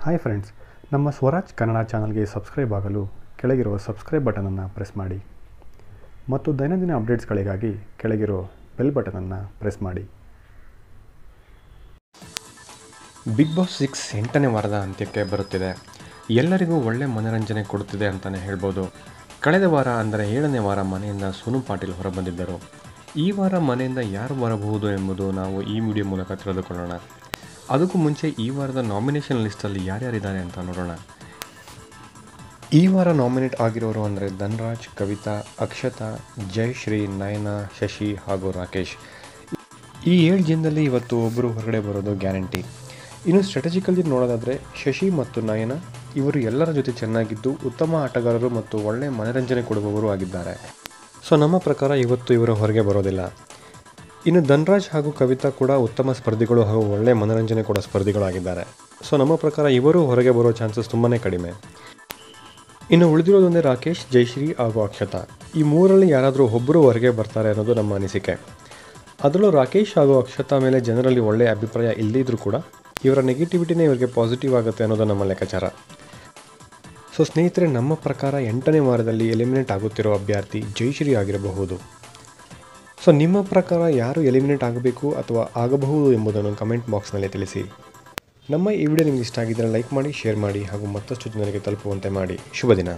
Hi friends, ನಮ್ಮ ಸ್ವರಾಜ್ ಕನ್ನಡ ಚಾನಲ್ಗೆ subscribe ಆಗಲು ಕೆಳಗಿರುವ ಸಬ್ಸ್ಕ್ರೈಬ್ ಬಟನನ್ನು ಪ್ರೆಸ್ ಮಾಡಿ ಮತ್ತು ದೈನಂದಿನ ಅಪ್ಡೇಟ್ಸ್ಗಳಿಗಾಗಿ ಕೆಳಗಿರೋ ಬೆಲ್ ಬಟನನ್ನು ಪ್ರೆಸ್ ಮಾಡಿ. ಬಿಗ್ ಬಾಸ್ 6 8ನೇ ವಾರದ ಅಂತ್ಯಕ್ಕೆ ಬರುತ್ತಿದೆ. ಎಲ್ಲರಿಗೂ ಒಳ್ಳೆ ಮನೋರಂಜನೆ ಕೊಡುತ್ತಿದೆ ಅಂತಲೇ ಹೇಳ್ಬೋದು. ಕಳೆದ ವಾರ ಅಂದರೆ 7ನೇ ವಾರ ಮನೆಯಿಂದ ಸೋನು ಪಾಟೀಲ್ ಹೊರಬಂದಿದ್ದರು. ಈ ವಾರ ಮನೆಯಿಂದ ಯಾರು ಬರಬಹುದು ಎಂಬುದು ನಾವು ಈ ವಿಡಿಯೋ ಮೂಲಕ ತಿಳಿದುಕೊಳ್ಳೋಣ. ಅದಕ್ಕೂ ಮುಂಚೆ ಈ ವಾರದ ನಾಮಿನೇಷನ್ ಲಿಸ್ಟಲ್ಲಿ ಯಾರ್ಯಾರಿದ್ದಾರೆ ಅಂತ ನೋಡೋಣ. ಈ ವಾರ ನಾಮಿನೇಟ್ ಆಗಿರೋರು ಅಂದರೆ ಧನ್ರಾಜ್, ಕವಿತಾ, ಅಕ್ಷತಾ, ಜಯಶ್ರೀ, ನಯನ, ಶಶಿ ಹಾಗೂ ರಾಕೇಶ್. ಈ 7 ಜನದಲ್ಲಿ ಇವತ್ತು ಒಬ್ಬರು ಹೊರಗಡೆ ಬರೋದು ಗ್ಯಾರಂಟಿ. ಇನ್ನು ಸ್ಟ್ರಾಟಜಿಕಲಿ ನೋಡೋದಾದರೆ ಶಶಿ ಮತ್ತು ನಯನ ಇವರು ಎಲ್ಲರ ಜೊತೆ ಚೆನ್ನಾಗಿದ್ದು ಉತ್ತಮ ಆಟಗಾರರು ಮತ್ತು ಒಳ್ಳೆಯ ಮನೋರಂಜನೆ ಕೊಡುವವರು ಆಗಿದ್ದಾರೆ. ಸೊ ನಮ್ಮ ಪ್ರಕಾರ ಇವತ್ತು ಇವರು ಹೊರಗೆ ಬರೋದಿಲ್ಲ. ಇನ್ನು ಧನ್ರಾಜ್ ಹಾಗೂ ಕವಿತಾ ಕೂಡ ಉತ್ತಮ ಸ್ಪರ್ಧಿಗಳು ಹಾಗೂ ಒಳ್ಳೆಯ ಮನೋರಂಜನೆ ಕೊಡೋ ಸ್ಪರ್ಧಿಗಳಾಗಿದ್ದಾರೆ. ಸೊ ನಮ್ಮ ಪ್ರಕಾರ ಇವರು ಹೊರಗೆ ಬರೋ ಚಾನ್ಸಸ್ ತುಂಬಾ ಕಡಿಮೆ. ಇನ್ನು ಉಳಿದಿರೋದೊಂದೇ ರಾಕೇಶ್, ಜಯಶ್ರೀ ಹಾಗೂ ಅಕ್ಷತಾ. ಈ ಮೂರರಲ್ಲಿ ಯಾರಾದರೂ ಒಬ್ಬರು ಹೊರಗೆ ಬರ್ತಾರೆ ಅನ್ನೋದು ನಮ್ಮ ಅನಿಸಿಕೆ. ಅದರಲ್ಲೂ ರಾಕೇಶ್ ಹಾಗೂ ಅಕ್ಷತಾ ಮೇಲೆ ಜನರಲ್ಲಿ ಒಳ್ಳೆಯ ಅಭಿಪ್ರಾಯ ಇಲ್ಲದಿದ್ದರೂ ಕೂಡ ಇವರ ನೆಗೆಟಿವಿಟಿನೇ ಇವರಿಗೆ ಪಾಸಿಟಿವ್ ಆಗುತ್ತೆ ಅನ್ನೋದು ನಮ್ಮ ಲೆಕ್ಕಾಚಾರ. ಸೊ ಸ್ನೇಹಿತರೆ, ನಮ್ಮ ಪ್ರಕಾರ 8ನೇ ವಾರದಲ್ಲಿ ಎಲಿಮಿನೇಟ್ ಆಗುತ್ತಿರೋ ಅಭ್ಯರ್ಥಿ ಜಯಶ್ರೀ ಆಗಿರಬಹುದು. ಸೊ ನಿಮ್ಮ ಪ್ರಕಾರ ಯಾರು ಎಲಿಮಿನೇಟ್ ಆಗಬೇಕು ಅಥವಾ ಆಗಬಹುದು ಎಂಬುದನ್ನು ಕಮೆಂಟ್ ಬಾಕ್ಸ್ನಲ್ಲಿ ತಿಳಿಸಿ. ನಮ್ಮ ಈ ವಿಡಿಯೋ ನಿಮಗೆ ಇಷ್ಟ ಆಗಿದ್ದರೆ ಲೈಕ್ ಮಾಡಿ, ಶೇರ್ ಮಾಡಿ ಹಾಗೂ ಮತ್ತಷ್ಟು ಜನರಿಗೆ ತಲುಪುವಂತೆ ಮಾಡಿ. ಶುಭ ದಿನ.